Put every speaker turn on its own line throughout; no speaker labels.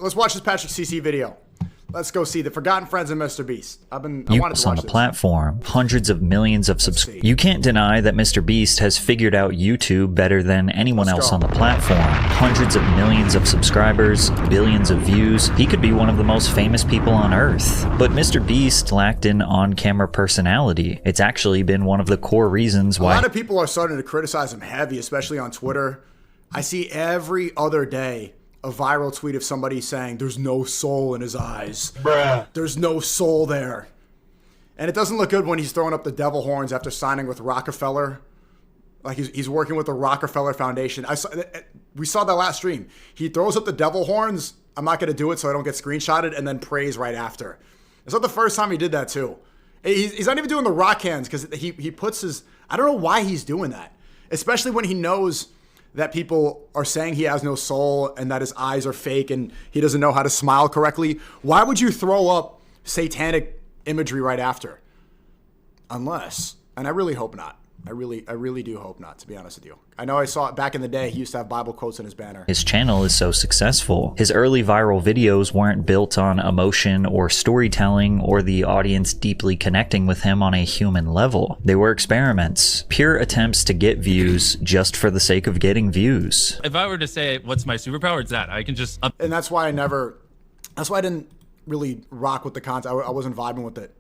let's watch this Patric CC video. Let's go see the Forgotten Friends of MrBeast. I wanted to watch
on the platform, hundreds of millions of subscribers. You can't deny that MrBeast has figured out YouTube better than anyone else on the platform. Hundreds of millions of subscribers, billions of views. He could be one of the most famous people on earth. But MrBeast lacked an on-camera personality. It's actually been one of the core reasons why.
A lot of people are starting to criticize him heavy, especially on Twitter. I see every other day a viral tweet of somebody saying there's no soul in his eyes.
Bruh.
There's no soul there. And it doesn't look good when he's throwing up the devil horns after signing with Rockefeller. Like he's working with the Rockefeller Foundation. We saw that last stream. He throws up the devil horns. I'm not going to do it so I don't get screenshotted, and then prays right after. It's not the first time he did that too. He's not even doing the rock hands because he puts his... I don't know why he's doing that. Especially when he knows that people are saying he has no soul and that his eyes are fake and he doesn't know how to smile correctly. Why would you throw up satanic imagery right after? Unless, and I really hope not. I really do hope not, to be honest with you. I know I saw it back in the day. He used to have Bible quotes in his banner.
His channel is so successful. His early viral videos weren't built on emotion or storytelling or the audience deeply connecting with him on a human level. They were experiments, pure attempts to get views just for the sake of getting views.
If I were to say what's my superpower, it's that I can just
and that's why I didn't really rock with the content. I wasn't vibing with it.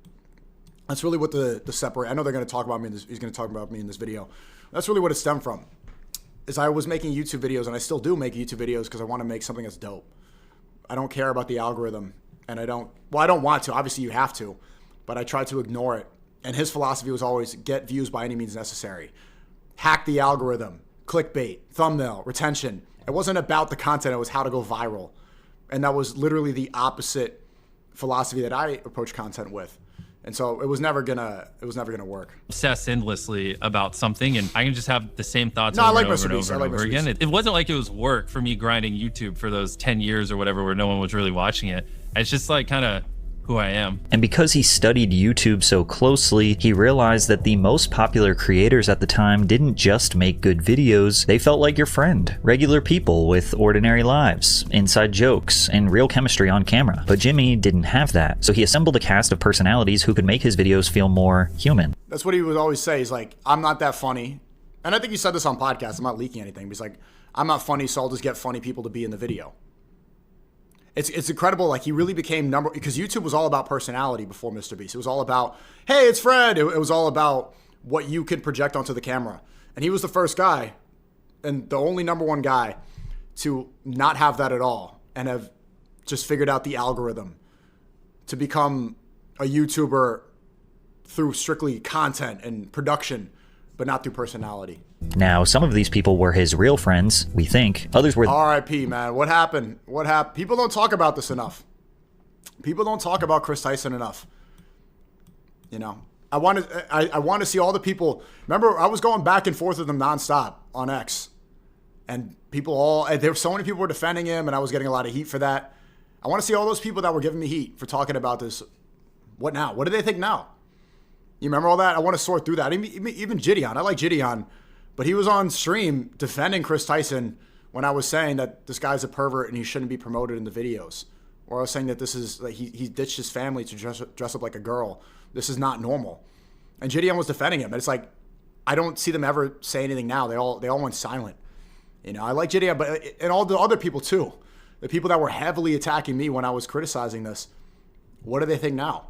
That's really what the separate. I know they're going to talk about me. He's going to talk about me in this video. That's really what it stemmed from. Is I was making YouTube videos, and I still do make YouTube videos because I want to make something that's dope. I don't care about the algorithm, and I don't want to. Obviously, you have to, but I try to ignore it. And his philosophy was always get views by any means necessary. Hack the algorithm, clickbait, thumbnail, retention. It wasn't about the content. It was how to go viral, and that was literally the opposite philosophy that I approach content with. And so it was never gonna work.
Obsess endlessly about something, and I can just have the same thoughts
over
and over again. It wasn't like it was work for me grinding YouTube for those 10 years or whatever where no one was really watching it. It's just like kind of who I am.
And because he studied YouTube so closely, he realized that the most popular creators at the time didn't just make good videos, they felt like your friend. Regular people with ordinary lives, inside jokes, and real chemistry on camera. But Jimmy didn't have that, so he assembled a cast of personalities who could make his videos feel more human.
That's what he would always say. He's like, I'm not that funny. And I think he said this on podcasts, I'm not leaking anything, but he's like, I'm not funny, so I'll just get funny people to be in the video. It's incredible. Like he really became because YouTube was all about personality before MrBeast. It was all about, hey, it's Fred. It was all about what you could project onto the camera. And he was the first guy and the only #1 guy to not have that at all and have just figured out the algorithm to become a YouTuber through strictly content and production, but not through personality.
Now, some of these people were his real friends, we think. Others were...
R.I.P., man. What happened? What happened? People don't talk about this enough. People don't talk about Chris Tyson enough. You know, I want to see all the people. Remember, I was going back and forth with them nonstop on X. And there were so many people were defending him, and I was getting a lot of heat for that. I want to see all those people that were giving me heat for talking about this. What now? What do they think now? You remember all that? I want to sort through that. Even Gideon. I like Gideon. But he was on stream defending Chris Tyson when I was saying that this guy's a pervert and he shouldn't be promoted in the videos. Or I was saying that this is like he ditched his family to dress up like a girl. This is not normal. And Gideon was defending him. And it's like, I don't see them ever say anything now. They all went silent. You know, I like Gideon, but and all the other people too. The people that were heavily attacking me when I was criticizing this. What do they think now?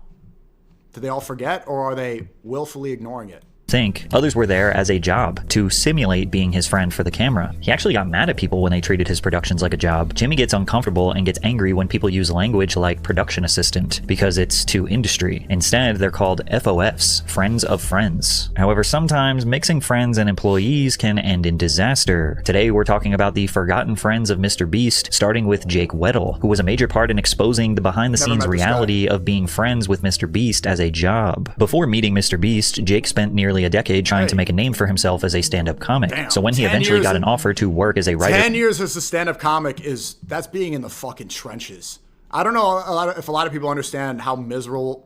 Do they all forget, or are they willfully ignoring it?
Think. Others were there as a job, to simulate being his friend for the camera. He actually got mad at people when they treated his productions like a job. Jimmy gets uncomfortable and gets angry when people use language like production assistant, because it's too industry. Instead, they're called FOFs, friends of friends. However, sometimes mixing friends and employees can end in disaster. Today, we're talking about the forgotten friends of MrBeast, starting with Jake Weddle, who was a major part in exposing the behind-the-scenes reality of being friends with MrBeast as a job. Before meeting MrBeast, Jake spent nearly a decade trying to make a name for himself as a stand-up comic.
Damn,
so when he eventually got an offer to work as a writer...
10 years as a stand-up comic that's being in the fucking trenches. I don't know if a lot of people understand how miserable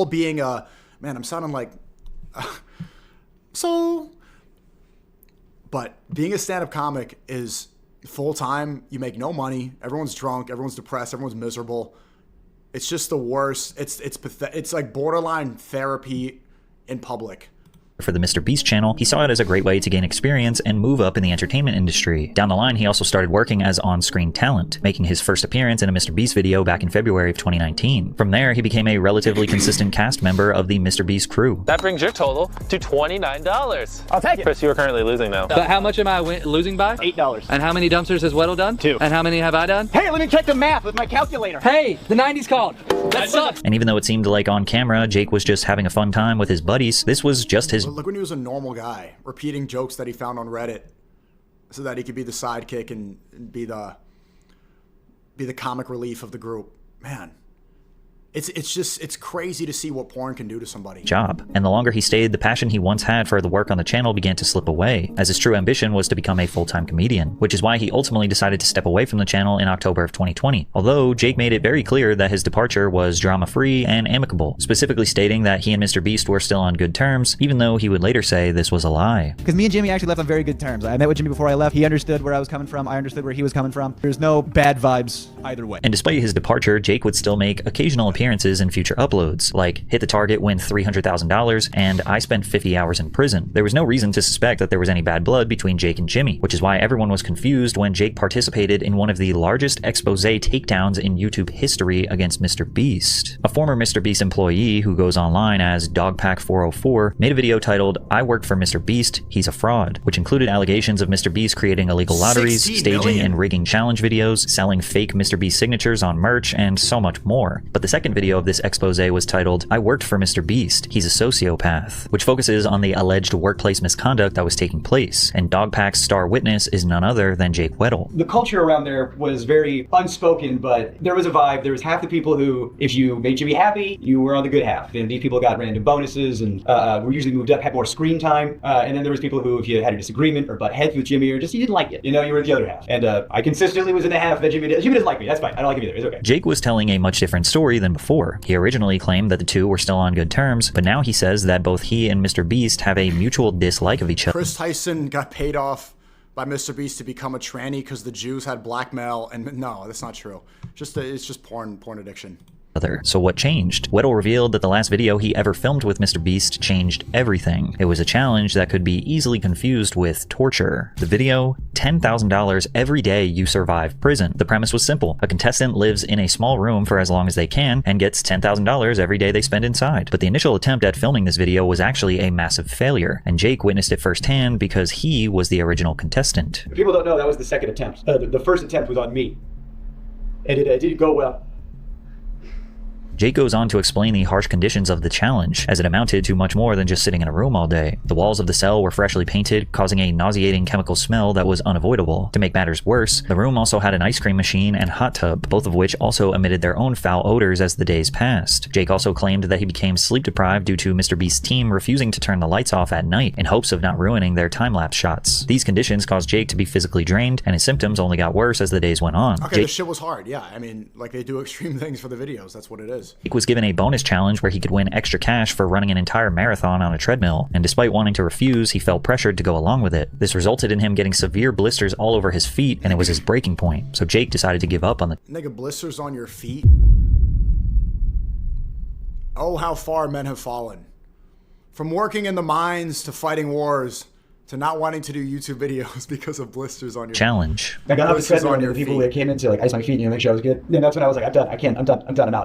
being a... Man, I'm sounding like... But being a stand-up comic is full time, you make no money. Everyone's drunk. Everyone's depressed. Everyone's miserable. It's just the worst. It's like borderline therapy in public.
For the MrBeast channel, he saw it as a great way to gain experience and move up in the entertainment industry. Down the line, he also started working as on-screen talent, making his first appearance in a MrBeast video back in February of 2019. From there, he became a relatively consistent cast member of the MrBeast crew.
That brings your total to $29.
I'll take it.
Chris, you are currently losing now.
But how much am I losing by?
$8.
And how many dumpsters has Weddle done?
2.
And how many have I done?
Hey, let me check the math with my calculator.
Hey, the 90s called. That sucks.
And even though it seemed like on camera, Jake was just having a fun time with his buddies, this was just his...
Look when he was a normal guy, repeating jokes that he found on Reddit so that he could be the sidekick and be the comic relief of the group. Man, it's crazy to see what porn can do to somebody.
Job. And the longer he stayed, the passion he once had for the work on the channel began to slip away, as his true ambition was to become a full-time comedian, which is why he ultimately decided to step away from the channel in October of 2020. Although Jake made it very clear that his departure was drama-free and amicable, specifically stating that he and MrBeast were still on good terms, even though he would later say this was a lie.
Because me and Jimmy actually left on very good terms. I met with Jimmy before I left. He understood where I was coming from. I understood where he was coming from. There's no bad vibes either way.
And despite his departure, Jake would still make occasional appearances in future uploads, like Hit the Target, Win $300,000, and I Spent 50 Hours in Prison. There was no reason to suspect that there was any bad blood between Jake and Jimmy, which is why everyone was confused when Jake participated in one of the largest expose takedowns in YouTube history against MrBeast. A former MrBeast employee who goes online as Dogpack404 made a video titled, "I worked for MrBeast, he's a fraud," which included allegations of MrBeast creating illegal lotteries,
16
staging
million.
and rigging challenge videos, selling fake MrBeast signatures on merch, and so much more. But the second video of this expose was titled, "I worked for MrBeast, he's a sociopath," which focuses on the alleged workplace misconduct that was taking place, and Dogpack's star witness is none other than Jake Weddle.
The culture around there was very unspoken, but there was a vibe. There was half the people who, if you made Jimmy happy, you were on the good half. And these people got random bonuses and were usually moved up, had more screen time. And then there was people who, if you had a disagreement or butt heads with Jimmy or just you didn't like it, you know, you were in the other half. And I consistently was in the half that Jimmy doesn't like me. That's fine. I don't like him either. It's okay.
Jake was telling a much different story than before. He originally claimed that the two were still on good terms, but now he says that both he and MrBeast have a mutual dislike of each other.
Chris Tyson got paid off by MrBeast to become a tranny because the Jews had blackmail, and no, that's not true. It's just porn addiction.
So what changed? Weddle revealed that the last video he ever filmed with MrBeast changed everything. It was a challenge that could be easily confused with torture. The video, $10,000 every day you survive prison. The premise was simple. A contestant lives in a small room for as long as they can and gets $10,000 every day they spend inside. But the initial attempt at filming this video was actually a massive failure, and Jake witnessed it firsthand because he was the original contestant.
If people don't know, that was the second attempt. The first attempt was on me. And it didn't go well.
Jake goes on to explain the harsh conditions of the challenge, as it amounted to much more than just sitting in a room all day. The walls of the cell were freshly painted, causing a nauseating chemical smell that was unavoidable. To make matters worse, the room also had an ice cream machine and hot tub, both of which also emitted their own foul odors as the days passed. Jake also claimed that he became sleep deprived due to MrBeast's team refusing to turn the lights off at night in hopes of not ruining their time-lapse shots. These conditions caused Jake to be physically drained, and his symptoms only got worse as the days went on.
Okay, this shit was hard, yeah. I mean, like, they do extreme things for the videos. That's what it is.
Jake was given a bonus challenge where he could win extra cash for running an entire marathon on a treadmill, and despite wanting to refuse, he felt pressured to go along with it. This resulted in him getting severe blisters all over his feet, and it was his breaking point, so Jake decided to give up on the—
Nigga, blisters on your feet? Oh, how far men have fallen. From working in the mines to fighting wars to not wanting to do YouTube videos because of blisters on your
challenge.
I got off the treadmill and the people that came in to like ice my feet, you know, make sure I was good. Then that's when I was like, I'm done. I can't. I'm done. I'm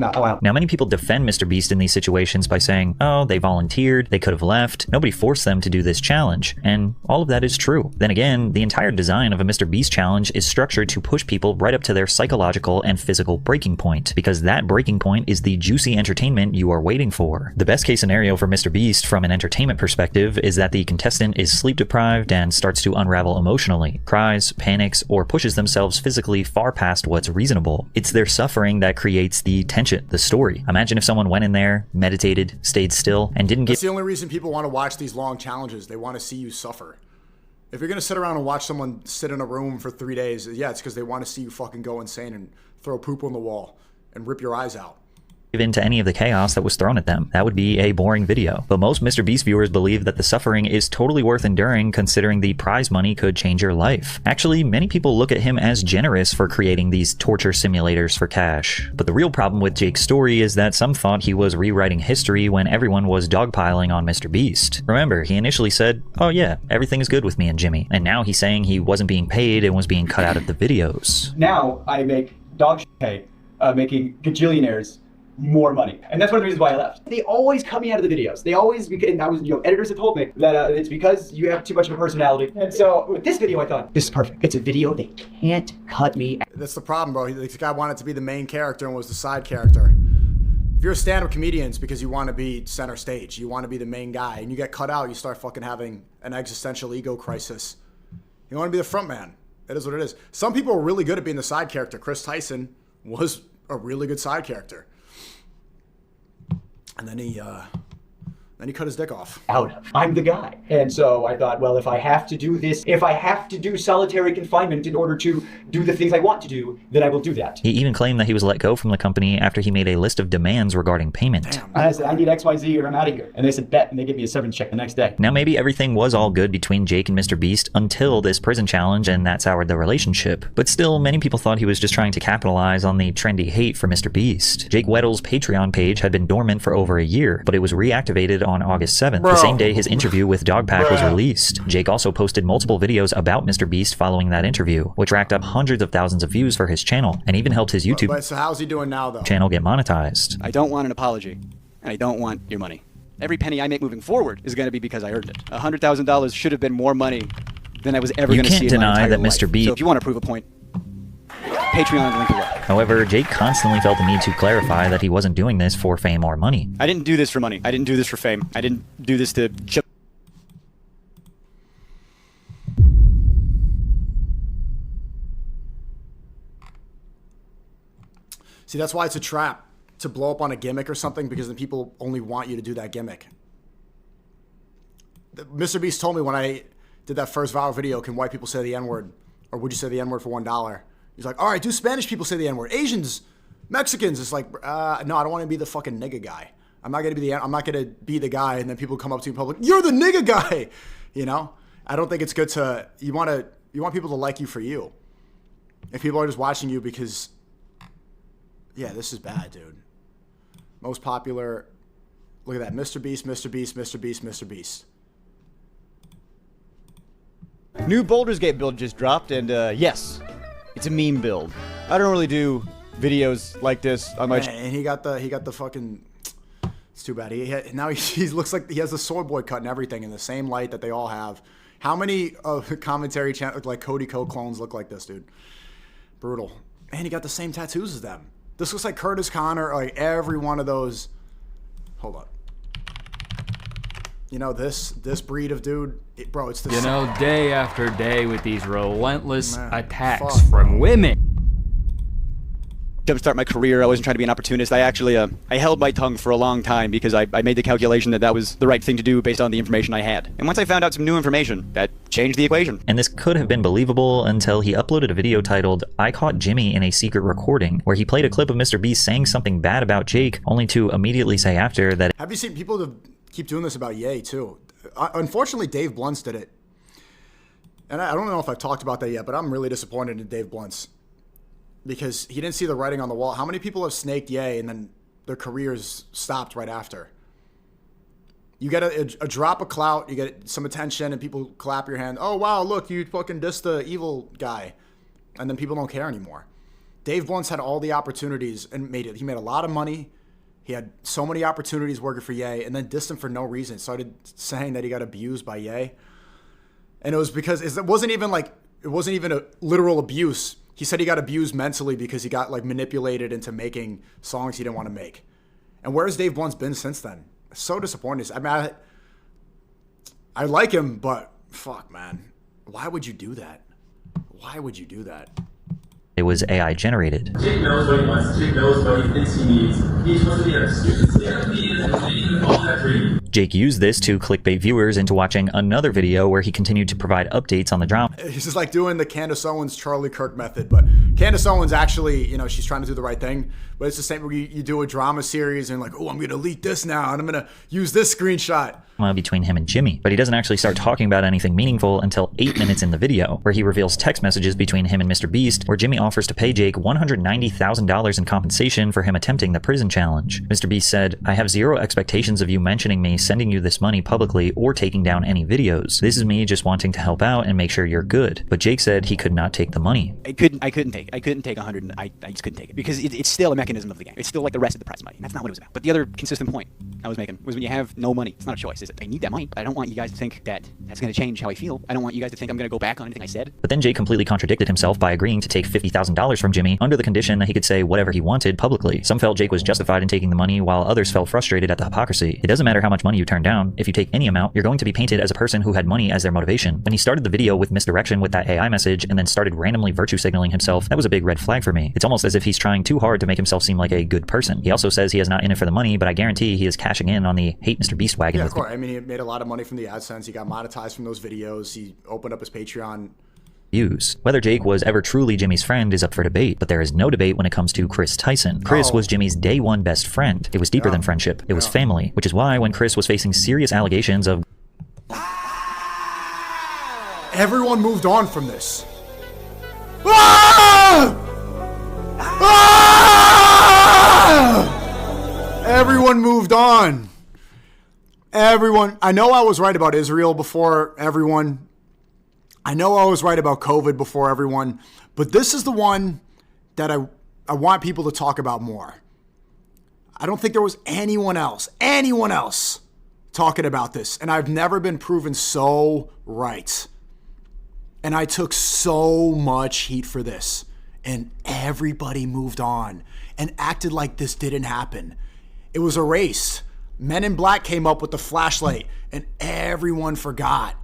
out.
Now, many people defend MrBeast in these situations by saying, oh, they volunteered, they could have left, nobody forced them to do this challenge, and all of that is true. Then again, the entire design of a MrBeast challenge is structured to push people right up to their psychological and physical breaking point, because that breaking point is the juicy entertainment you are waiting for. The best case scenario for MrBeast from an entertainment perspective is that the contestant is sleep deprived and starts to unravel emotionally, cries, panics, or pushes themselves physically far past what's reasonable. It's their suffering that creates the tension, the story. Imagine if someone went in there, meditated, stayed still, and didn't get—
That's the only reason people want to watch these long challenges. They want to see you suffer. If you're going to sit around and watch someone sit in a room for 3 days, yeah, it's because they want to see you fucking go insane and throw poop on the wall and rip your eyes out.
into any of the chaos that was thrown at them. That would be a boring video. But most MrBeast viewers believe that the suffering is totally worth enduring, considering the prize money could change your life. Actually, many people look at him as generous for creating these torture simulators for cash. But the real problem with Jake's story is that some thought he was rewriting history when everyone was dogpiling on MrBeast. Remember, he initially said, "Oh yeah, everything is good with me and Jimmy." And now he's saying he wasn't being paid and was being cut out of the videos.
Now I make dog shit pay, making gajillionaires more money. And that's one of the reasons why I left. They always cut me out of the videos. They always, and I was, editors have told me that it's because you have too much of a personality. And so with this video, I thought, this is perfect. It's a video. They can't cut me.
That's the problem, bro. This guy wanted to be the main character and was the side character. If you're a stand-up comedian, it's because you want to be center stage. You want to be the main guy. And you get cut out, you start fucking having an existential ego crisis. You want to be the front man. It is what it is. Some people are really good at being the side character. Chris Tyson was a really good side character. And then he cut his dick off.
I'm the guy. And so I thought, well, if I have to do this, if I have to do solitary confinement in order to do the things I want to do, then I will do that.
He even claimed that he was let go from the company after he made a list of demands regarding payment.
Damn.
I said, I need XYZ or I'm out of here. And they said, bet, and they gave me a severance check the next day.
Now maybe everything was all good between Jake and MrBeast until this prison challenge, and that soured the relationship. But still, many people thought he was just trying to capitalize on the trendy hate for MrBeast. Jake Weddle's Patreon page had been dormant for over a year, but it was reactivated on August 7th, the same day his interview with Dogpack was released. Jake also posted multiple videos about MrBeast following that interview, which racked up hundreds of thousands of views for his channel, and even helped his YouTube
So how's he doing now, though?
channel get monetized.
I don't want an apology, and I don't want your money. Every penny I make moving forward is going to be because I earned it. $100,000 should have been more money than I was ever going to see in my entire life. So if you want to prove a point, Patreon link below.
However, Jake constantly felt the need to clarify that he wasn't doing this for fame or money.
I didn't do this for money. I didn't do this for fame. I didn't do this to chip.
See, that's why it's a trap to blow up on a gimmick or something, because then people only want you to do that gimmick. MrBeast told me when I did that first viral video, can white people say the N-word? Or would you say the N-word for $1? He's like, all right, do Spanish people say the N-word? Asians, Mexicans. It's like, no, I don't want to be the fucking nigga guy. I'm not gonna be the guy, and then people come up to you in public, you're the nigga guy. You know? I don't think it's good to. You want people to like you for you. If people are just watching you because, yeah, this is bad, dude. Most popular. Look at that, MrBeast, MrBeast, MrBeast, MrBeast.
New Baldur's Gate build just dropped, and yes, it's a meme build. I don't really do videos like this on my
And he got the fucking. It's too bad. Now he looks like he has the Soy Boy cut and everything in the same light that they all have. How many commentary channels like Cody Co clones look like this, dude? Brutal. And he got the same tattoos as them. This looks like Curtis Connor. Like every one of those. Hold up. You know this breed of dude, bro. It's the
you know, day after day with these relentless attacks
fuck,
from women.
Jumpstart my career. I wasn't trying to be an opportunist. I actually I held my tongue for a long time because I made the calculation that was the right thing to do based on the information I had. And once I found out some new information, that changed the equation.
And this could have been believable until he uploaded a video titled "I Caught Jimmy in a Secret Recording," where he played a clip of MrBeast saying something bad about Jake, only to immediately say after that.
Have you seen people that keep doing this about Ye too? Unfortunately, Dave Bluntz did it. And I don't know if I've talked about that yet, but I'm really disappointed in Dave Bluntz. Because he didn't see the writing on the wall. How many people have snaked Ye and then their careers stopped right after? You get a drop of clout, you get some attention, and people clap your hand. Oh, wow, look, you fucking dissed the evil guy. And then people don't care anymore. Dave Bluntz had all the opportunities and made it. He made a lot of money. He had so many opportunities working for Ye, and then dissed him for no reason. Started saying that he got abused by Ye. And it was because it wasn't even a literal abuse. He said he got abused mentally because he got like manipulated into making songs he didn't want to make. And where's Dave Bluntz been since then? So disappointed. I mean, I like him, but fuck, man. Why would you do that? Why would you do that?
it was AI generated.
Jake knows what he wants. Jake knows what he thinks he needs. He's supposed to be a stupid stand-up and making all that for you.
Jake used this to clickbait viewers into watching another video where he continued to provide updates on the drama.
He's just like doing the Candace Owens, Charlie Kirk method, but Candace Owens actually, you know, she's trying to do the right thing, but it's the same where you do a drama series and like, oh, I'm going to leak this now and I'm going to use this screenshot.
Between him and Jimmy, but he doesn't actually start talking about anything meaningful until 8 minutes in the video, where he reveals text messages between him and MrBeast, where Jimmy offers to pay Jake $190,000 in compensation for him attempting the prison challenge. MrBeast said, "I have zero expectations of you mentioning me, sending you this money publicly, or taking down any videos. This is me just wanting to help out and make sure you're good." But Jake said he could not take the money.
I couldn't take 100. I just couldn't take it because it's still a mechanism of the game. It's still like the rest of the prize money. That's not what it was about. But the other consistent point I was making was when you have no money, it's not a choice, is it? I need that money, but I don't want you guys to think that that's going to change how I feel. I don't want you guys to think I'm going to go back on anything I said.
But then Jake completely contradicted himself by agreeing to take $50,000 from Jimmy under the condition that he could say whatever he wanted publicly. Some felt Jake was justified in taking the money, while others felt frustrated at the hypocrisy. It doesn't matter how much money you turn down. If you take any amount, you're going to be painted as a person who had money as their motivation. When he started the video with misdirection with that AI message and then started randomly virtue signaling himself, that was a big red flag for me. It's almost as if he's trying too hard to make himself seem like a good person. He also says he is not in it for the money, but I guarantee he is cashing in on the hate MrBeast wagon.
Yeah, of course. I mean, he made a lot of money from the AdSense. He got monetized from those videos. He opened up his Patreon.
Whether Jake was ever truly Jimmy's friend is up for debate, but there is no debate when it comes to Chris Tyson. Chris was Jimmy's day one best friend. It was deeper than friendship. It was family, which is why when Chris was facing serious allegations of...
Everyone moved on from this. Ah! Ah! Everyone moved on. Everyone. I know I was right about Israel before everyone. I know I was right about COVID before everyone. But this is the one that I want people to talk about more. I don't think there was anyone else talking about this. And I've never been proven so right. And I took so much heat for this. And everybody moved on and acted like this didn't happen. It was erased. Men in Black came up with the flashlight and everyone forgot.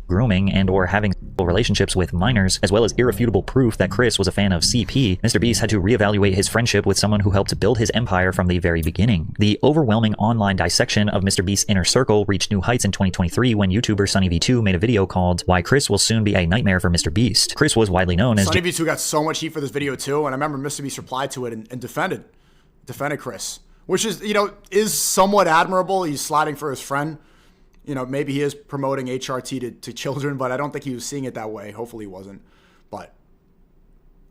Grooming and or having sexual relationships with minors, as well as irrefutable proof that Chris was a fan of CP, MrBeast had to reevaluate his friendship with someone who helped build his empire from the very beginning. The overwhelming online dissection of MrBeast's inner circle reached new heights in 2023 when YouTuber SunnyV2 made a video called "Why Chris Will Soon Be a Nightmare for MrBeast." Chris was widely known as...
SunnyV2 got so much heat for this video too, and I remember MrBeast replied to it and defended Chris, which is, you know, is somewhat admirable. He's sliding for his friend. You know, maybe he is promoting HRT to children, but I don't think he was seeing it that way. Hopefully he wasn't. But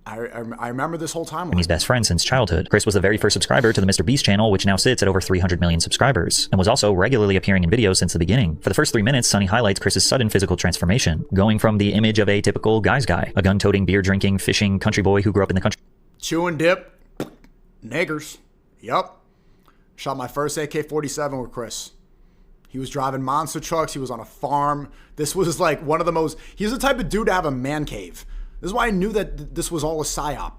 I remember this whole timeline.
He's best friend since childhood. Chris was the very first subscriber to the MrBeast channel, which now sits at over 300 million subscribers, and was also regularly appearing in videos since the beginning. For the first 3 minutes, Sunny highlights Chris's sudden physical transformation, going from the image of a typical guy's guy, a gun-toting, beer-drinking, fishing country boy who grew up in the country.
Chewing dip, niggers. Yup. Shot my first AK-47 with Chris. He was driving monster trucks. He was on a farm. This was like one of the most... He's the type of dude to have a man cave. This is why I knew that this was all a psyop.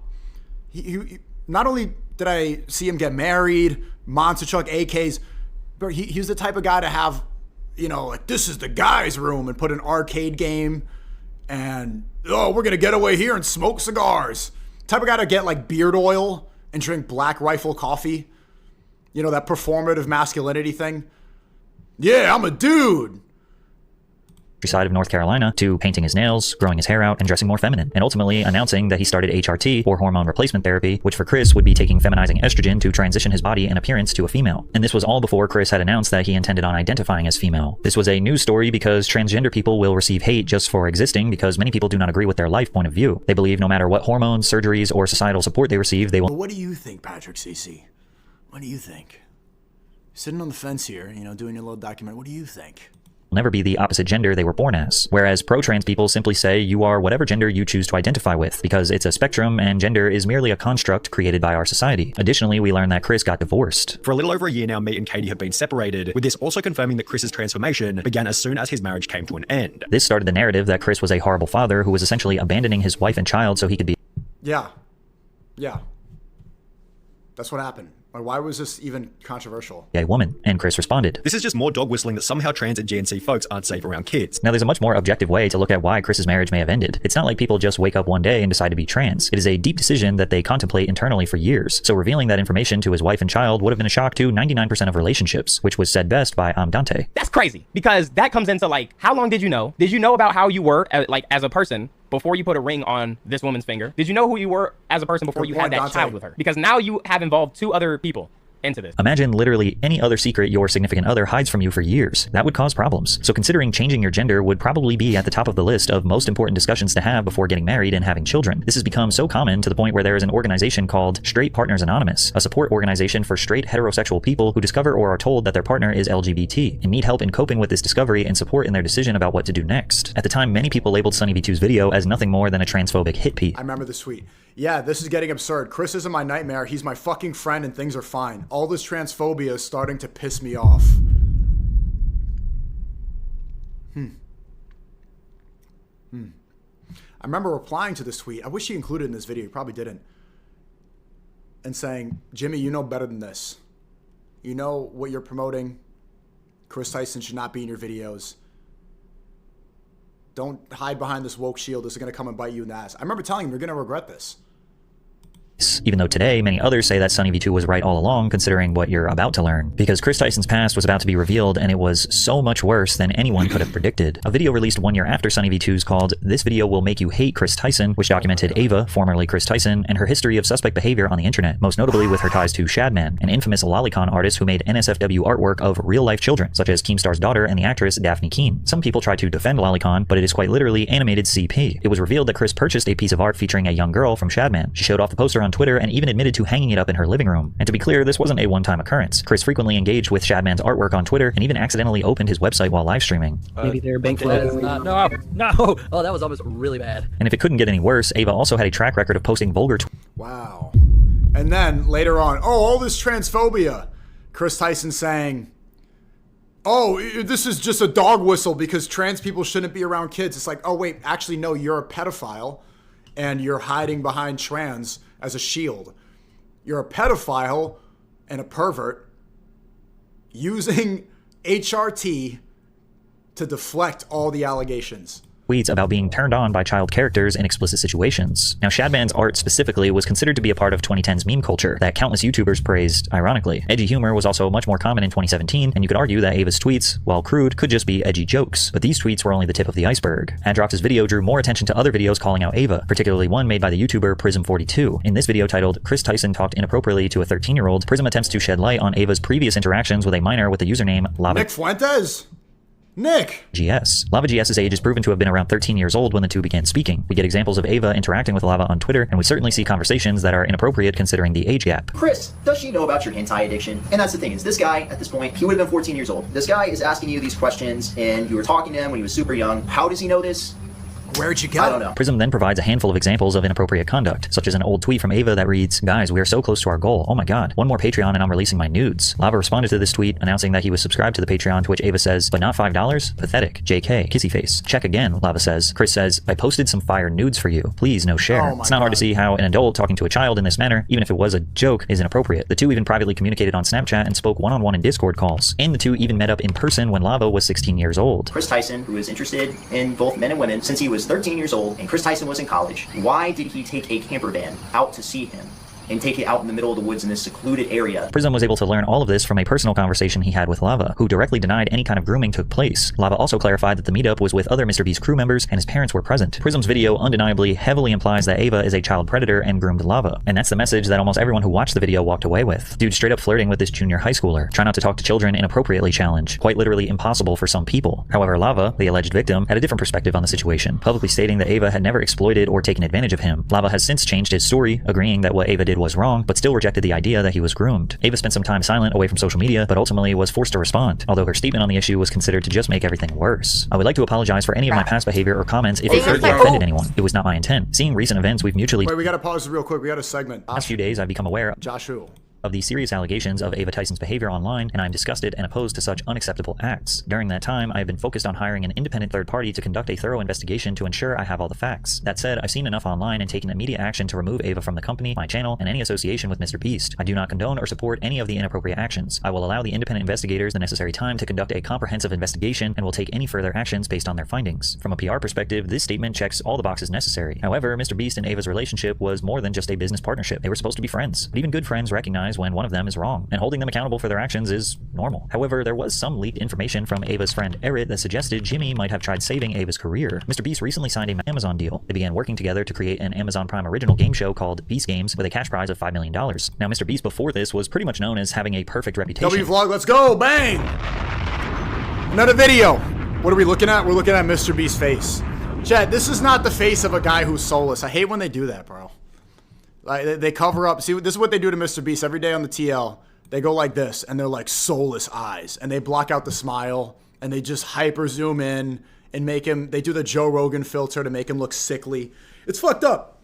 He not only did I see him get married, monster truck, AKs, but he was the type of guy to have, you know, like, this is the guy's room, and put an arcade game and, oh, we're going to get away here and smoke cigars. Type of guy to get like beard oil and drink Black Rifle coffee. You know, that performative masculinity thing. Yeah, I'm a dude.
Side of North Carolina, to painting his nails, growing his hair out, and dressing more feminine, and ultimately announcing that he started HRT, or hormone replacement therapy, which for Chris would be taking feminizing estrogen to transition his body and appearance to a female. And this was all before Chris had announced that he intended on identifying as female. This was a news story because transgender people will receive hate just for existing, because many people do not agree with their life point of view. They believe no matter what hormones, surgeries, or societal support they receive, they will...
What do you think, Patric CC? What do you think? Sitting on the fence here, you know, doing your little documentary, what do you think?
Never be the opposite gender they were born as. Whereas pro-trans people simply say you are whatever gender you choose to identify with, because it's a spectrum and gender is merely a construct created by our society. Additionally, we learned that Chris got divorced.
For a little over a year now, Meat and Katie have been separated, with this also confirming that Chris's transformation began as soon as his marriage came to an end.
This started the narrative that Chris was a horrible father who was essentially abandoning his wife and child so he could be...
Yeah. That's what happened. Why was this even controversial?
A woman, and Chris responded.
This is just more dog whistling that somehow trans and GNC folks aren't safe around kids.
Now, there's a much more objective way to look at why Chris's marriage may have ended. It's not like people just wake up one day and decide to be trans. It is a deep decision that they contemplate internally for years. So revealing that information to his wife and child would have been a shock to 99% of relationships, which was said best by Dante.
That's crazy, because that comes into like, how long did you know? Did you know about how you were like as a person before you put a ring on this woman's finger? Did you know who you were as a person before you had that child with her? Because now you have involved 2 other people into this.
Imagine literally any other secret your significant other hides from you for years. That would cause problems. So considering changing your gender would probably be at the top of the list of most important discussions to have before getting married and having children. This has become so common to the point where there is an organization called Straight Partners Anonymous, a support organization for straight heterosexual people who discover or are told that their partner is LGBT and need help in coping with this discovery and support in their decision about what to do next. At the time, many people labeled Sunny V2's video as nothing more than a transphobic hit piece.
I remember this tweet. Yeah, this is getting absurd. Chris isn't my nightmare. He's my fucking friend and things are fine. All this transphobia is starting to piss me off. I remember replying to this tweet. I wish he included it in this video. He probably didn't. And saying, Jimmy, you know better than this. You know what you're promoting. Chris Tyson should not be in your videos. Don't hide behind this woke shield. This is going to come and bite you in the ass. I remember telling him, you're going to regret this.
Even though today, many others say that Sunny V2 was right all along, considering what you're about to learn. Because Chris Tyson's past was about to be revealed, and it was so much worse than anyone could have predicted. A video released 1 year after Sunny V2's called This Video Will Make You Hate Chris Tyson, which documented Ava, formerly Chris Tyson, and her history of suspect behavior on the internet, most notably with her ties to Shadman, an infamous lolicon artist who made NSFW artwork of real-life children, such as Keemstar's daughter and the actress Daphne Keene. Some people try to defend lolicon, but it is quite literally animated CP. It was revealed that Chris purchased a piece of art featuring a young girl from Shadman. She showed off the poster on Twitter and even admitted to hanging it up in her living room. And to be clear, this wasn't a one-time occurrence. Chris frequently engaged with Shadman's artwork on Twitter and even accidentally opened his website while live streaming.
Maybe they're bankrupt. No. Oh, that was almost really bad.
And if it couldn't get any worse, Ava also had a track record of posting vulgar
Wow. And then later on, all this transphobia. Chris Tyson saying, this is just a dog whistle because trans people shouldn't be around kids. It's like, oh wait, actually no, you're a pedophile and you're hiding behind trans as a shield. You're a pedophile and a pervert using HRT to deflect all the allegations.
Tweets about being turned on by child characters in explicit situations. Now, Shadman's art specifically was considered to be a part of 2010's meme culture that countless YouTubers praised, ironically. Edgy humor was also much more common in 2017, and you could argue that Ava's tweets, while crude, could just be edgy jokes. But these tweets were only the tip of the iceberg. Adrox's video drew more attention to other videos calling out Ava, particularly one made by the YouTuber Prism42. In this video titled, Chris Tyson Talked Inappropriately to a 13-year-old, Prism attempts to shed light on Ava's previous interactions with a minor with the username Lava.
Nick Fuentes? Nick!
GS. Lava GS's age is proven to have been around 13 years old when the two began speaking. We get examples of Ava interacting with Lava on Twitter, and we certainly see conversations that are inappropriate considering the age gap.
Chris, does she know about your hentai addiction? And that's the thing, is this guy, at this point, he would have been 14 years old. This guy is asking you these questions, and you were talking to him when he was super young. How does he know this?
Where'd you go?
I don't know.
Prism then provides a handful of examples of inappropriate conduct, such as an old tweet from Ava that reads, "Guys, we are so close to our goal. Oh my god, one more Patreon and I'm releasing my nudes." Lava responded to this tweet, announcing that he was subscribed to the Patreon, to which Ava says, "But not $5? Pathetic. JK. Kissy face. Check again," Lava says. Chris says, "I posted some fire nudes for you. Please, no share." It's not hard to see how an adult talking to a child in this manner, even if it was a joke, is inappropriate. The two even privately communicated on Snapchat and spoke one-on-one in Discord calls. And the two even met up in person when Lava was 16 years old.
Chris Tyson, who is interested in both men and women since he was 13 years old, and Chris Tyson was in college. Why did he take a camper van out to see him and take it out in the middle of the woods in this secluded area?
Prism was able to learn all of this from a personal conversation he had with Lava, who directly denied any kind of grooming took place. Lava also clarified that the meetup was with other MrBeast crew members and his parents were present. Prism's video undeniably heavily implies that Ava is a child predator and groomed Lava, and that's the message that almost everyone who watched the video walked away with. Dude straight up flirting with this junior high schooler. Try not to talk to children inappropriately challenge. Quite literally impossible for some people. However, Lava, the alleged victim, had a different perspective on the situation, publicly stating that Ava had never exploited or taken advantage of him. Lava has since changed his story, agreeing that what Ava did was wrong, but still rejected the idea that he was groomed. Ava spent some time silent away from social media, but ultimately was forced to respond, although her statement on the issue was considered to just make everything worse. I would like to apologize for any of my past behavior or comments if it hurt or offended anyone. It was not my intent. Seeing recent events, we've mutually—
Wait, we gotta pause real quick. We got a segment.
Last few days, I've become aware—
Josh who?
of the serious allegations of Ava Tyson's behavior online, and I'm disgusted and opposed to such unacceptable acts. During that time, I have been focused on hiring an independent third party to conduct a thorough investigation to ensure I have all the facts. That said, I've seen enough online and taken immediate action to remove Ava from the company, my channel, and any association with MrBeast. I do not condone or support any of the inappropriate actions. I will allow the independent investigators the necessary time to conduct a comprehensive investigation and will take any further actions based on their findings. From a PR perspective, this statement checks all the boxes necessary. However, MrBeast and Ava's relationship was more than just a business partnership. They were supposed to be friends, but even good friends recognize when one of them is wrong, and holding them accountable for their actions is normal. However, there was some leaked information from Ava's friend Eric that suggested Jimmy might have tried saving Ava's career. MrBeast recently signed an Amazon deal. They began working together to create an Amazon Prime original game show called Beast Games with a cash prize of $5 million. Now, MrBeast before this was pretty much known as having a perfect reputation.
W-Vlog, let's go, bang! Another video. What are we looking at? We're looking at MrBeast's face. Chat, this is not the face of a guy who's soulless. I hate when they do that, bro. Like, they cover up. See, this is what they do to MrBeast every day on the TL. They go like this, and they're like soulless eyes, and they block out the smile, and they just hyper zoom in and make him. They do the Joe Rogan filter to make him look sickly. It's fucked up.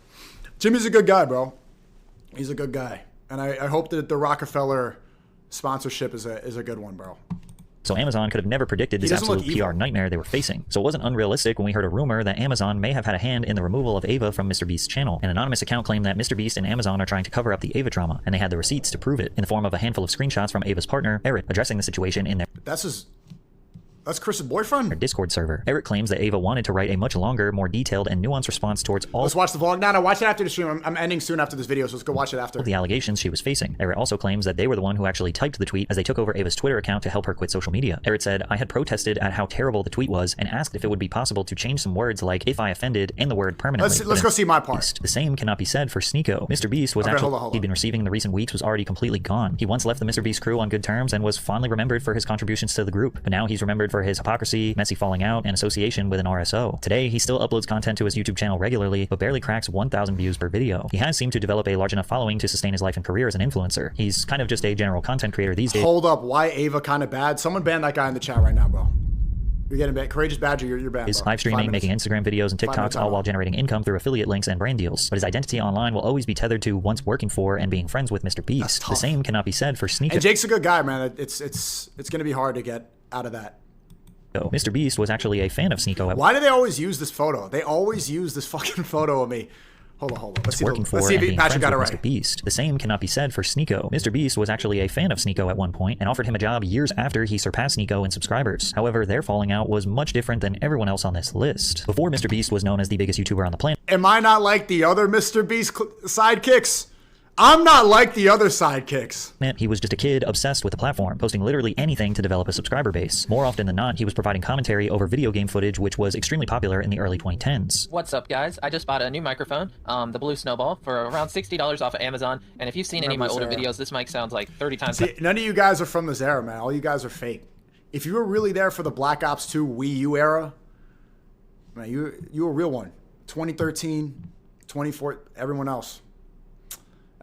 Jimmy's a good guy, bro. He's a good guy, and I hope that the Rockefeller sponsorship is a good one, bro.
So Amazon could have never predicted this absolute PR nightmare they were facing. So it wasn't unrealistic when we heard a rumor that Amazon may have had a hand in the removal of Ava from MrBeast's channel. An anonymous account claimed that MrBeast and Amazon are trying to cover up the Ava drama, and they had the receipts to prove it in the form of a handful of screenshots from Ava's partner, Eric, addressing the situation in their
That's Chris's boyfriend?
Discord server. Eric claims that Ava wanted to write a much longer, more detailed, and nuanced response towards all—
Let's watch the vlog. No, watch it after the stream. I'm ending soon after this video, so let's go watch it after.
The allegations she was facing. Eric also claims that they were the one who actually typed the tweet as they took over Ava's Twitter account to help her quit social media. Eric said, I had protested at how terrible the tweet was and asked if it would be possible to change some words like if I offended and the word permanently.
Let's go see my part.
The same cannot be said for SNEAKO. MrBeast was actually— he'd been receiving in the recent weeks was already completely gone. He once left the MrBeast crew on good terms and was fondly remembered for his contributions to the group, but now he's remembered for his hypocrisy, messy falling out, and association with an RSO. Today, he still uploads content to his YouTube channel regularly, but barely cracks 1,000 views per video. He has seemed to develop a large enough following to sustain his life and career as an influencer. He's kind of just a general content creator these days.
Hold up, why Ava kind of bad? Someone ban that guy in the chat right now, bro. You're getting banned. Courageous Badger, you're banned,
He's
bro.
live streaming, making Instagram videos and TikToks, all while generating income through affiliate links and brand deals. But his identity online will always be tethered to once working for and being friends with MrBeast. The same cannot be said for SNEAKO.
And Jake's a good guy, man. It's gonna be hard to get out of that.
MrBeast was actually a fan of SNEAKO.
Why do they always use this photo? They always use this fucking photo of me. Hold on. Let's see if Patric got it right.
MrBeast. The same cannot be said for SNEAKO. MrBeast was actually a fan of SNEAKO at one point and offered him a job years after he surpassed SNEAKO in subscribers. However, their falling out was much different than everyone else on this list. Before MrBeast was known as the biggest YouTuber on the planet.
Am I not like the other MrBeast sidekicks? I'm not like the other sidekicks.
He was just a kid obsessed with the platform, posting literally anything to develop a subscriber base. More often than not, he was providing commentary over video game footage, which was extremely popular in the early 2010s.
What's up, guys? I just bought a new microphone, the Blue Snowball, for around $60 off of Amazon. And if you've seen any of my older videos, this mic sounds like 30 times better.
None of you guys are from this era, man. All you guys are fake. If you were really there for the Black Ops 2 Wii U era, man, you were a real one. 2013, 2014, everyone else.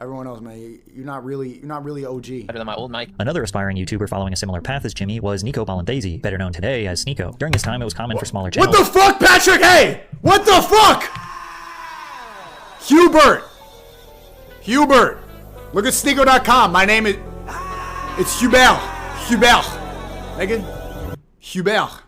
Everyone else, man, you're not really OG.
Better than my old mic.
Another aspiring YouTuber following a similar path as Jimmy was Nico Balandese, better known today as SNEAKO. During this time, it was common for smaller channels.
What the fuck, Patrick? Hey! What the fuck? Hubert! Look at SNEAKO.com. My name is... It's Hubert. Nigga. Hubert.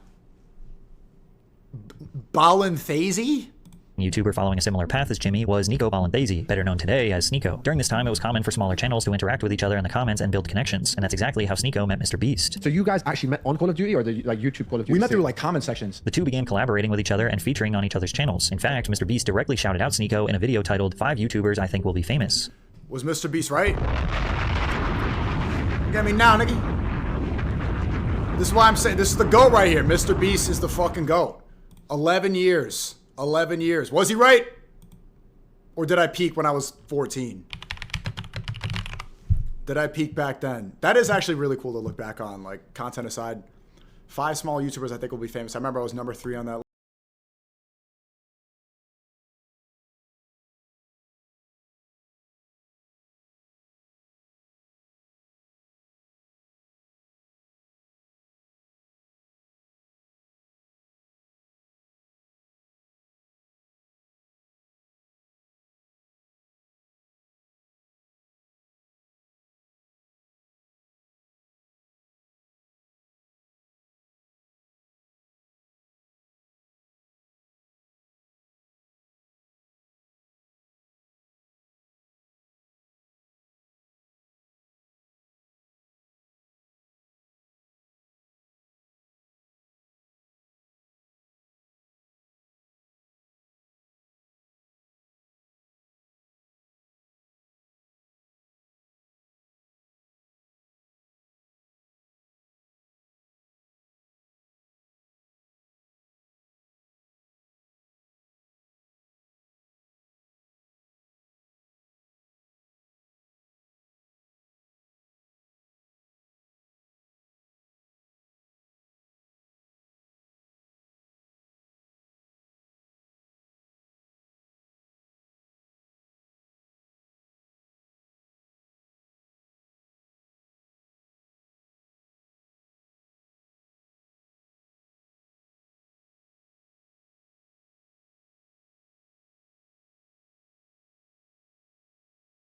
Balandese?
YouTuber following a similar path as Jimmy was Nico Balandese, better known today as SNEAKO. During this time, it was common for smaller channels to interact with each other in the comments and build connections, and that's exactly how SNEAKO met MrBeast.
So you guys actually met on Call of Duty or the YouTube Call of Duty?
We met through like comment sections.
The two began collaborating with each other and featuring on each other's channels. In fact, MrBeast directly shouted out SNEAKO in a video titled 5 YouTubers I Think Will Be Famous.
Was MrBeast right? You got me now, nigga. This is why I'm saying this is the GOAT right here. MrBeast is the fucking GOAT. 11 years. 11 years. Was he right? Or did I peak when I was 14? Did I peak back then? That is actually really cool to look back on, like, content aside. 5 small YouTubers I think will be famous. I remember I was number 3 on that list.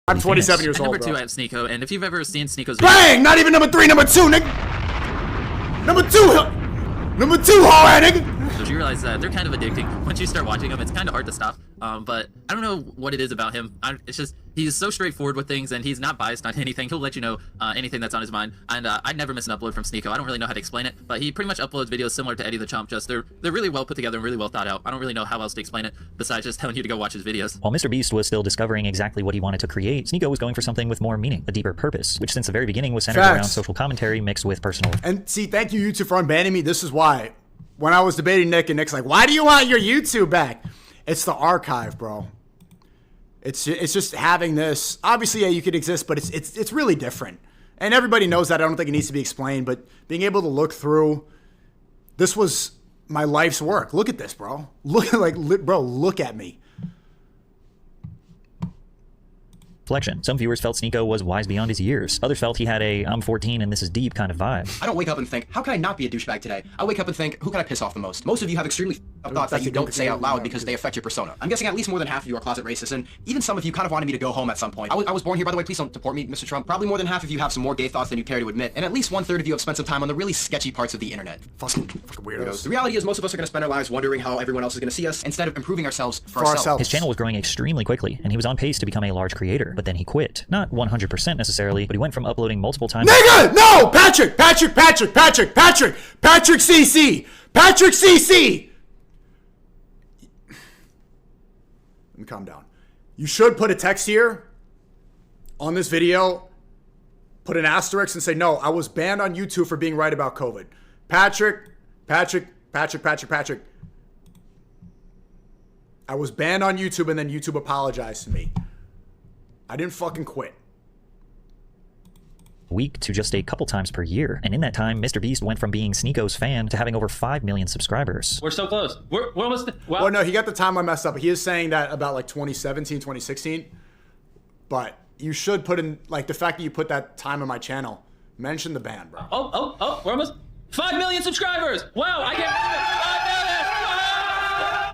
I'm 27 years old,
Number 2,
bro.
I have SNEAKO, and if you've ever seen SNEAKO's
Bang! Not even number 3, number 2, nigga. Number 2, hard, nigga.
you realize that they're kind of addicting. Once you start watching them, it's kind of hard to stop. But I don't know what it is about him. It's just he's so straightforward with things, and he's not biased on anything. He'll let you know anything that's on his mind. And I never miss an upload from SNEAKO. I don't really know how to explain it, but he pretty much uploads videos similar to Eddie the Chump. Just they're really well put together and really well thought out. I don't really know how else to explain it besides just telling you to go watch his videos.
While MrBeast was still discovering exactly what he wanted to create, SNEAKO was going for something with more meaning, a deeper purpose, which since the very beginning was centered around social commentary mixed with personal.
And see, thank you, YouTube, for unbanning me. This is why. When I was debating Nick, and Nick's like, why do you want your YouTube back? It's the archive, bro. It's just having this. Obviously, yeah, you could exist, but it's really different. And everybody knows that. I don't think it needs to be explained, but being able to look through, this was my life's work. Look at this, bro. Look at me.
Reflection. Some viewers felt SNEAKO was wise beyond his years. Others felt he had a I'm 14 and this is deep kind of vibe.
I don't wake up and think, how can I not be a douchebag today? I wake up and think, who can I piss off the most? Most of you have extremely up thoughts that you don't say out loud because they affect your persona. I'm guessing at least more than half of you are closet racist, and even some of you kind of wanted me to go home at some point. I was born here, by the way, please don't deport me, Mr. Trump. Probably more than half of you have some more gay thoughts than you care to admit, and at least 1/3 of you have spent some time on the really sketchy parts of the internet.
Fucking weirdos.
The reality is most of us are going to spend our lives wondering how everyone else is going to see us instead of improving ourselves for ourselves.
His channel was growing extremely quickly, and he was on pace to become a large creator, but then he quit. Not 100% necessarily, but he went from uploading multiple times.
Nigga! No! Patric CC! Patric CC! Let me calm down. You should put a text here on this video, put an asterisk and say, no, I was banned on YouTube for being right about COVID. Patric. I was banned on YouTube and then YouTube apologized to me. I didn't fucking quit.
Week to just a couple times per year, and in that time MrBeast went from being SNEAKO's fan to having over 5 million subscribers.
We're so close. We're almost. Wow.
Well, no, he got the timeline messed up. He is saying that about like 2017, 2016, but you should put in like the fact that you put that time on my channel. Mention the ban, bro.
Oh, we're almost 5 million subscribers. Wow, I can't believe it. 5 million.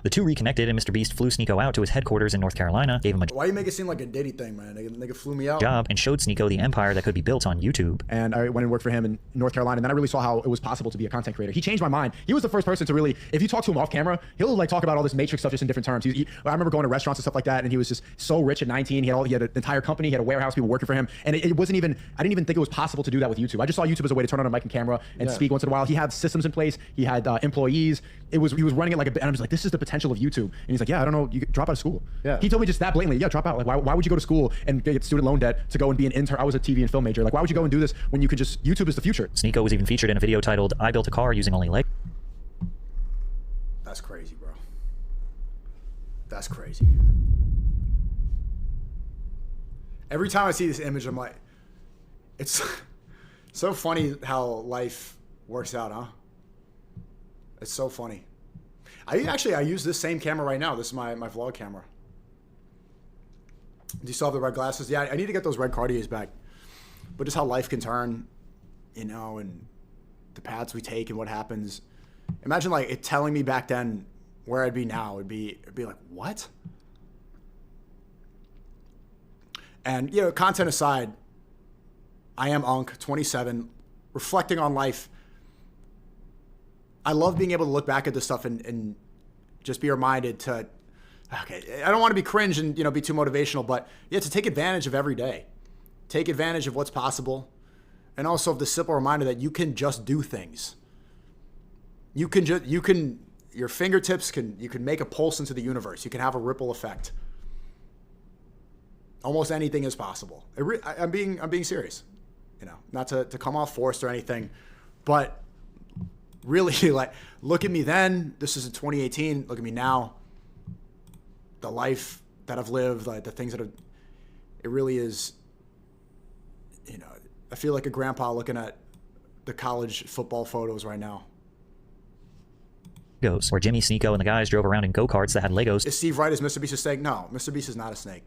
The two reconnected, and MrBeast flew SNEAKO out to his headquarters in North Carolina, gave him a
Why you make it seem like a Diddy thing, man? Nigga flew me out.
job, and showed SNEAKO the empire that could be built on YouTube.
And I went and worked for him in North Carolina, and then I really saw how it was possible to be a content creator. He changed my mind. He was the first person to really, if you talk to him off camera, he'll like talk about all this Matrix stuff just in different terms. I remember going to restaurants and stuff like that, and he was just so rich at 19. He had an entire company, he had a warehouse, people working for him, and it wasn't even, I didn't even think it was possible to do that with YouTube. I just saw YouTube as a way to turn on a mic and camera and speak once in a while. He had systems in place, he had employees. He was running it like and I was like, this is the potential of YouTube. And he's like, yeah, I don't know, you drop out of school. Yeah. He told me just that blatantly, yeah, drop out. Like, why would you go to school and get student loan debt to go and be an intern? I was a TV and film major. Like, why would you go and do this when you could just, YouTube is the future.
SNEAKO was even featured in a video titled, I built a car using only Lego.
That's crazy, bro. That's crazy. Every time I see this image, I'm like, it's so funny how life works out, huh? It's so funny. I use this same camera right now. This is my vlog camera. Do you still have the red glasses? Yeah, I need to get those red Cartiers back. But just how life can turn, you know, and the paths we take and what happens. Imagine like it telling me back then where I'd be now. It'd be like, what? And, you know, content aside, I am Unk, 27, reflecting on life. I love being able to look back at this stuff and just be reminded to, okay, I don't want to be cringe and, you know, be too motivational, but yeah, to take advantage of every day. Take advantage of what's possible. And also of the simple reminder that you can just do things. You can your fingertips you can make a pulse into the universe. You can have a ripple effect. Almost anything is possible. I'm being serious, you know, not to come off forced or anything, but really, like, look at me then. This is in 2018. Look at me now. The life that I've lived, like the things that it really is, you know, I feel like a grandpa looking at the college football photos right now.
Where Jimmy, SNEAKO, and the guys drove around in go-karts that had Legos.
Is Steve right? Is MrBeast a snake? No, MrBeast is not a snake.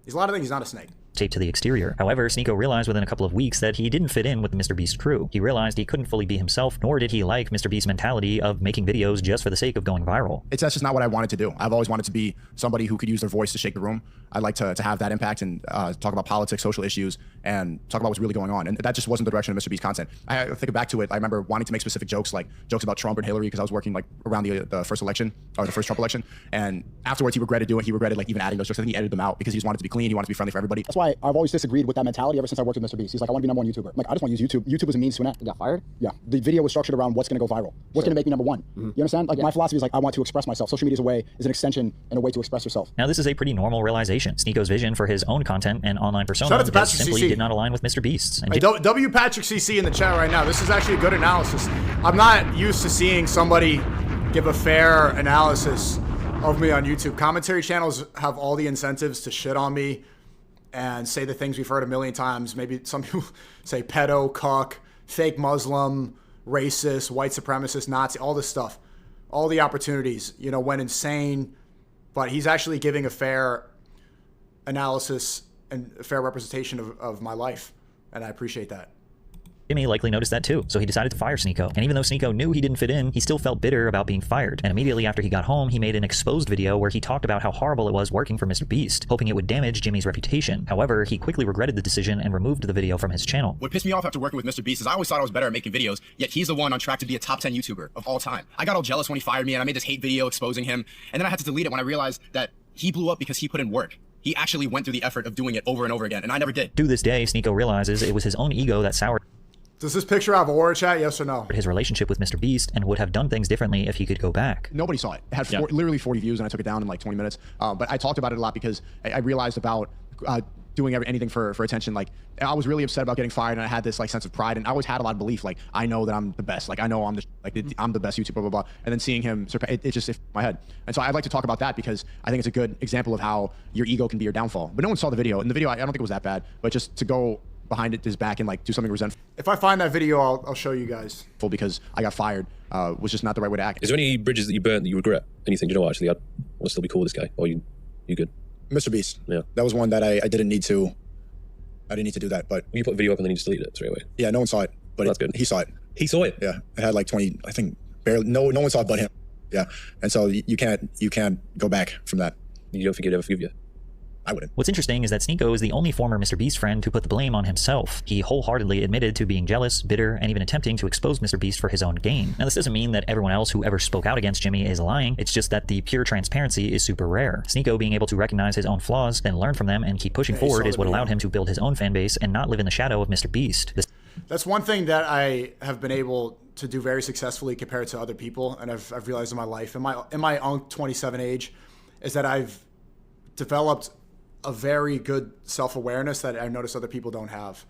He's a lot of things. He's not a snake.
taped to the exterior. However, SNEAKO realized within a couple of weeks that he didn't fit in with the MrBeast crew. He realized he couldn't fully be himself, nor did he like MrBeast's mentality of making videos just for the sake of going viral.
That's just not what I wanted to do. I've always wanted to be somebody who could use their voice to shake the room. I'd like to have that impact and talk about politics, social issues, and talk about what's really going on. And that just wasn't the direction of MrBeast content. I think back to it, I remember wanting to make specific jokes, like jokes about Trump and Hillary, because I was working like around the first election, or the first Trump election. And afterwards, he regretted doing it. He regretted like even adding those jokes. I think he edited them out because he just wanted to be clean. He wanted to be friendly for everybody.
That's why I've always disagreed with that mentality ever since I worked with MrBeast. He's like, I want to be #1 YouTuber. I'm like, I just want to use YouTube. YouTube was a means to an end.
You got fired?
Yeah. The video was structured around what's going to go viral. What's going to make me #1. You understand? Like my philosophy is like, I want to express myself. Social media is an extension and a way to express yourself.
Now, this is a pretty normal realization. SNEAKO's vision for his own content and online persona just simply did not align with MrBeast's.
And W Patric CC in the chat right now. This is actually a good analysis. I'm not used to seeing somebody give a fair analysis of me on YouTube. Commentary channels have all the incentives to shit on me and say the things we've heard a million times. Maybe some people say pedo, cuck, fake Muslim, racist, white supremacist, Nazi, all this stuff. All the opportunities, you know, went insane. But he's actually giving a fair analysis and a fair representation of my life. And I appreciate that.
Jimmy likely noticed that too, so he decided to fire SNEAKO. And even though SNEAKO knew he didn't fit in, he still felt bitter about being fired. And immediately after he got home, he made an exposed video where he talked about how horrible it was working for MrBeast, hoping it would damage Jimmy's reputation. However, he quickly regretted the decision and removed the video from his channel.
What pissed me off after working with MrBeast is I always thought I was better at making videos, yet he's the one on track to be a top 10 YouTuber of all time. I got all jealous when he fired me and I made this hate video exposing him, and then I had to delete it when I realized that he blew up because he put in work. He actually went through the effort of doing it over and over again, and I never did.
To this day, SNEAKO realizes it was his own ego that soured
Does this picture have aura chat, yes or no?
his relationship with MrBeast and would have done things differently if he could go back.
Nobody saw it. It had literally 40 views, and I took it down in like 20 minutes. But I talked about it a lot because I realized about doing anything for attention. Like, I was really upset about getting fired, and I had this like sense of pride, and I always had a lot of belief. Like, I know that I'm the best. Like, I know I'm I'm the best YouTuber, blah, blah, blah. And then seeing him, it just hit my head. And so I'd like to talk about that because I think it's a good example of how your ego can be your downfall. But no one saw the video. In the video, I don't think it was that bad, but just to go behind his back and like do something resentful.
If I find that video, I'll show you guys.
Because I got fired was just not the right way to act.
Is there any bridges that you burnt that you regret? And you think, you know what, actually, I want to still be cool with this guy? Or you good?
MrBeast.
Yeah.
That was one that I didn't need to. I didn't need to do that, but
you put a video up and then you just delete it straight away.
Yeah, no one saw it, but
that's good.
He saw it.
He saw it.
Yeah, it had like 20. I think barely. No one saw it but him. Yeah, and so you can't go back from that.
You don't think he'd ever forgive you?
I wouldn't.
What's interesting is that SNEAKO is the only former MrBeast friend to put the blame on himself. He wholeheartedly admitted to being jealous, bitter, and even attempting to expose MrBeast for his own gain. Now, this doesn't mean that everyone else who ever spoke out against Jimmy is lying. It's just that the pure transparency is super rare. SNEAKO being able to recognize his own flaws, then learn from them and keep pushing forward is what allowed him to build his own fan base and not live in the shadow of MrBeast.
That's one thing that I have been able to do very successfully compared to other people, and I've realized in my life, in my own 27 age, is that I've developed a very good self-awareness that I notice other people don't have.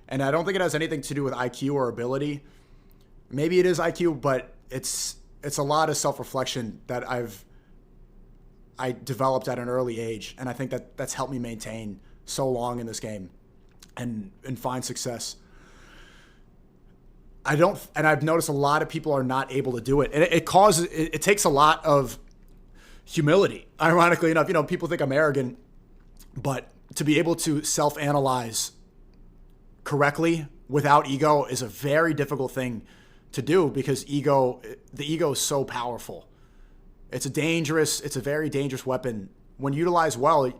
And I don't think it has anything to do with IQ or ability. Maybe it is IQ, but it's a lot of self-reflection that I developed at an early age. And I think that's helped me maintain so long in this game and find success. And I've noticed a lot of people are not able to do it. And it takes a lot of humility. Ironically enough, people think I'm arrogant, but to be able to self-analyze correctly without ego is a very difficult thing to do because the ego is so powerful. It's a very dangerous weapon. When utilized well,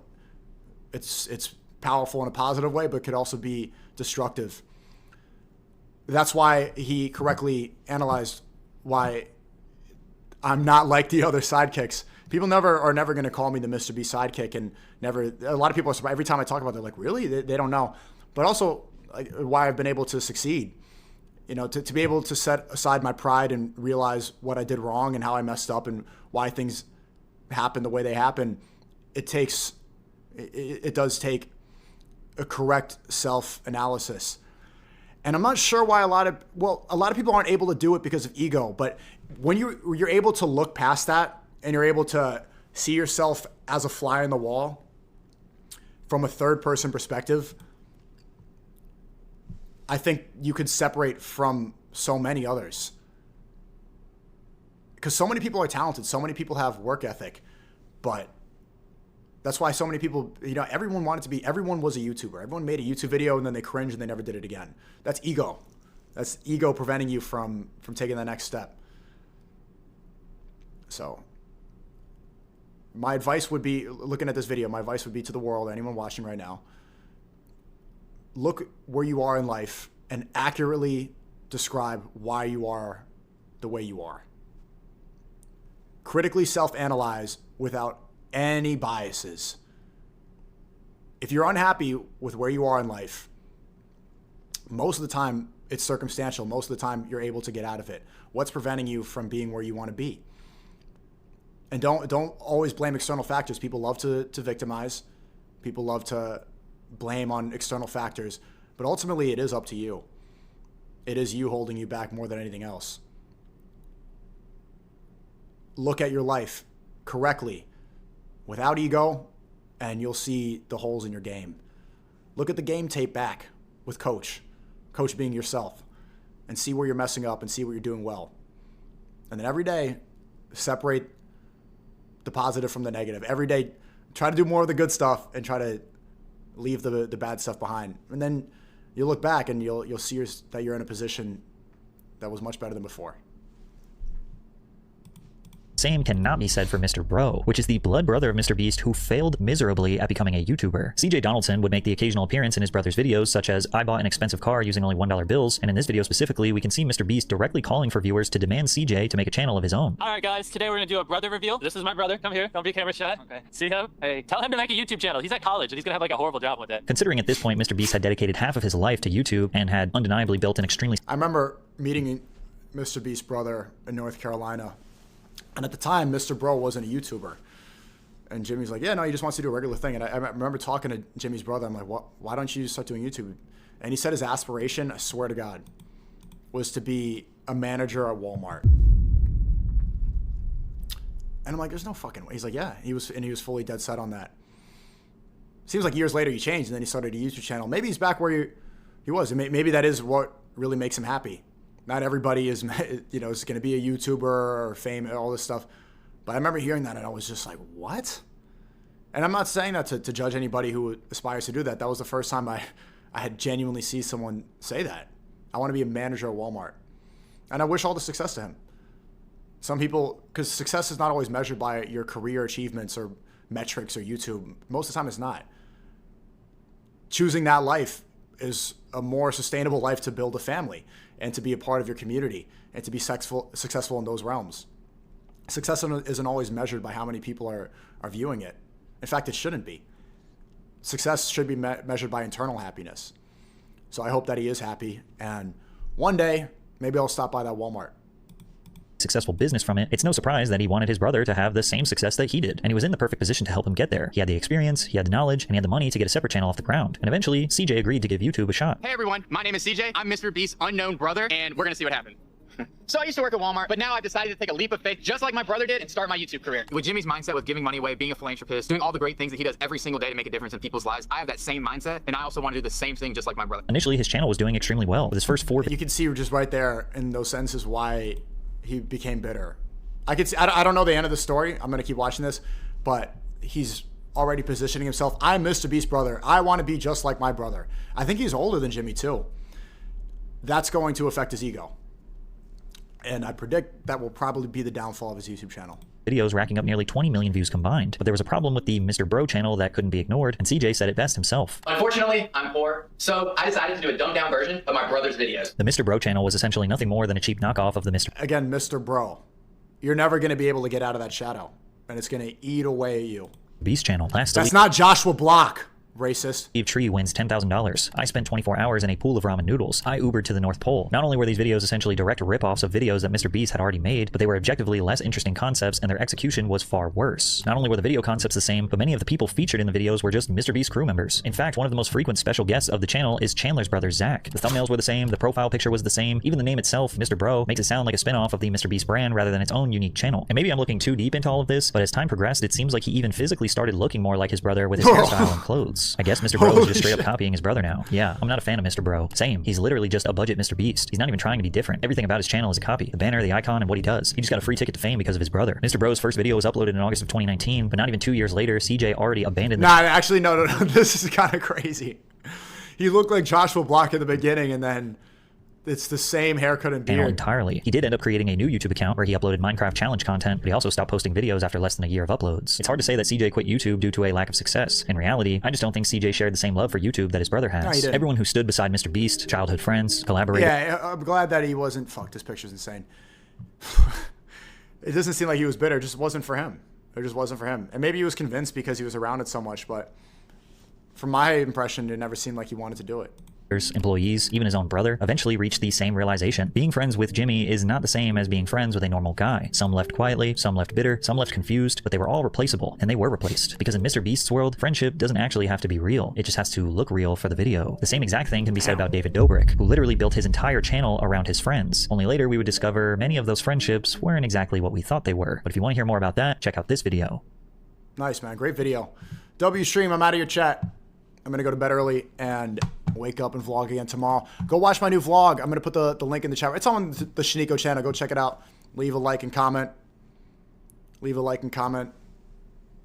it's powerful in a positive way, but could also be destructive. That's why he correctly analyzed why I'm not like the other sidekicks. People are never going to call me the MrBeast sidekick, and a lot of people are surprised. Every time I talk about it, they're like, really? They don't know. But also why I've been able to succeed. To be able to set aside my pride and realize what I did wrong and how I messed up and why things happen the way they happen, it does take a correct self-analysis. And I'm not sure why a lot of people aren't able to do it because of ego, but when you're able to look past that, and you're able to see yourself as a fly on the wall from a third-person perspective, I think you could separate from so many others. Because so many people are talented, so many people have work ethic, but That's why so many people, you know, everyone was a YouTuber. Everyone made a YouTube video and then they cringed and they never did it again. That's ego. That's ego preventing you from taking the next step. So my advice would be, looking at this video, my advice would be to the world, anyone watching right now, look where you are in life and accurately describe why you are the way you are. Critically self-analyze without any biases. If you're unhappy with where you are in life, most of the time it's circumstantial. Most of the time you're able to get out of it. What's preventing you from being where you want to be? And don't always blame external factors. People love to victimize. People love to blame on external factors. But ultimately it is up to you. It is you holding you back more than anything else. Look at your life correctly, without ego, and you'll see the holes in your game. Look at the game tape back with Coach being yourself, and see where you're messing up and see what you're doing well. And then every day, separate the positive from the negative. Every day, try to do more of the good stuff and try to leave the bad stuff behind. And then you'll look back and you'll see that you're in a position that was much better than before.
Same cannot be said for MrBro, which is the blood brother of MrBeast who failed miserably at becoming a YouTuber. CJ Donaldson would make the occasional appearance in his brother's videos, such as I bought an expensive car using only $1 bills, and in this video specifically, we can see MrBeast directly calling for viewers to demand CJ to make a channel of his own.
Alright guys, today we're gonna do a brother reveal. This is my brother. Come here. Don't be camera shy. Okay. See him? Hey, tell him to make a YouTube channel. He's at college and he's gonna have like a horrible job with it.
Considering at this point MrBeast had dedicated half of his life to YouTube and had undeniably built an extremely...
I remember meeting MrBeast's brother in North Carolina. And at the time, MrBro wasn't a YouTuber. And Jimmy's like, yeah, no, he just wants to do a regular thing. And I remember talking to Jimmy's brother. I'm like, why don't you start doing YouTube? And he said his aspiration, I swear to God, was to be a manager at Walmart. And I'm like, there's no fucking way. He's like, yeah. He was fully dead set on that. Seems like years later he changed, and then he started a YouTube channel. Maybe he's back where he was. And maybe that is what really makes him happy. Not everybody is, you know, is going to be a YouTuber or fame and all this stuff. But I remember hearing that and I was just like, what? And I'm not saying that to judge anybody who aspires to do that. That was the first time I had genuinely seen someone say that. I want to be a manager at Walmart. And I wish all the success to him. Some people, because success is not always measured by your career achievements or metrics or YouTube. Most of the time it's not. Choosing that life is a more sustainable life to build a family and to be a part of your community and to be successful in those realms. Success isn't always measured by how many people are viewing it. In fact, it shouldn't be. Success should be measured by internal happiness. So I hope that he is happy. And one day, maybe I'll stop by that Walmart.
Successful business from it, it's no surprise that he wanted his brother to have the same success that he did, and he was in the perfect position to help him get there. He had the experience, he had the knowledge, and he had the money to get a separate channel off the ground. And eventually, CJ agreed to give YouTube a shot.
Hey everyone, my name is CJ. I'm MrBeast's unknown brother, and we're gonna see what happens. So I used to work at Walmart, but now I've decided to take a leap of faith, just like my brother did, and start my YouTube career. With Jimmy's mindset with giving money away, being a philanthropist, doing all the great things that he does every single day to make a difference in people's lives, I have that same mindset, and I also want to do the same thing just like my brother.
Initially, his channel was doing extremely well. With his first 4...
You can see just right there in those sentences why he became bitter. I could see, I don't know the end of the story. I'm going to keep watching this, but he's already positioning himself. I'm MrBeast's brother. I want to be just like my brother. I think he's older than Jimmy too. That's going to affect his ego. And I predict that will probably be the downfall of his YouTube channel.
Videos racking up nearly 20 million views combined. But there was a problem with the MrBro channel that couldn't be ignored, and CJ said it best himself.
Unfortunately, I'm poor, so I decided to do a dumbed down version of my brother's videos.
The MrBro channel was essentially nothing more than a cheap knockoff of the
Again, MrBro. You're never going to be able to get out of that shadow, and it's going to eat away at you.
Beast channel.
That's not Joshua Block. Racist.
Steve Tree wins $10,000. I spent 24 hours in a pool of ramen noodles. I Ubered to the North Pole. Not only were these videos essentially direct rip-offs of videos that MrBeast had already made, but they were objectively less interesting concepts and their execution was far worse. Not only were the video concepts the same, but many of the people featured in the videos were just MrBeast crew members. In fact, one of the most frequent special guests of the channel is Chandler's brother, Zach. The thumbnails were the same, the profile picture was the same, even the name itself, MrBro, makes it sound like a spin-off of the MrBeast brand rather than its own unique channel. And maybe I'm looking too deep into all of this, but as time progressed, it seems like he even physically started looking more like his brother with his hairstyle and clothes. uploads. I guess MrBro is just straight up copying his brother now. Yeah, I'm not a fan of MrBro. Same. He's literally just a budget MrBeast. He's not even trying to be different. Everything about his channel is a copy. The banner, the icon, and what he does. He just got a free ticket to fame because of his brother. MrBro's first video was uploaded in August of 2019, but not even 2 years later, CJ already abandoned the—
Nah, actually, no. This is kind of crazy. He looked like Joshua Block in the beginning, and then it's the same haircut and beard.
Entirely. He did end up creating a new YouTube account where he uploaded Minecraft challenge content, but he also stopped posting videos after less than a year of uploads. It's hard to say that CJ quit YouTube due to a lack of success. In reality, I just don't think CJ shared the same love for YouTube that his brother has.
No, he didn't.
Everyone who stood beside MrBeast, childhood friends, collaborated—
Yeah, I'm glad that he wasn't— fuck, this picture's insane. It doesn't seem like he was bitter. It just wasn't for him. It just wasn't for him. And maybe he was convinced because he was around it so much, but from my impression, it never seemed like he wanted to do it.
Employees, even his own brother, eventually reached the same realization. Being friends with Jimmy is not the same as being friends with a normal guy. Some left quietly, some left bitter, some left confused, but they were all replaceable, and they were replaced. Because in MrBeast's world, friendship doesn't actually have to be real. It just has to look real for the video. The same exact thing can be said about David Dobrik, who literally built his entire channel around his friends. Only later we would discover many of those friendships weren't exactly what we thought they were. But if you want to hear more about that, check out this video.
Nice, man. Great video. W Stream, I'm out of your chat. I'm going to go to bed early and wake up and vlog again tomorrow. Go watch my new vlog. I'm going to put the link in the chat. It's on the SNEAKO channel. Go check it out. Leave a like and comment. Leave a like and comment.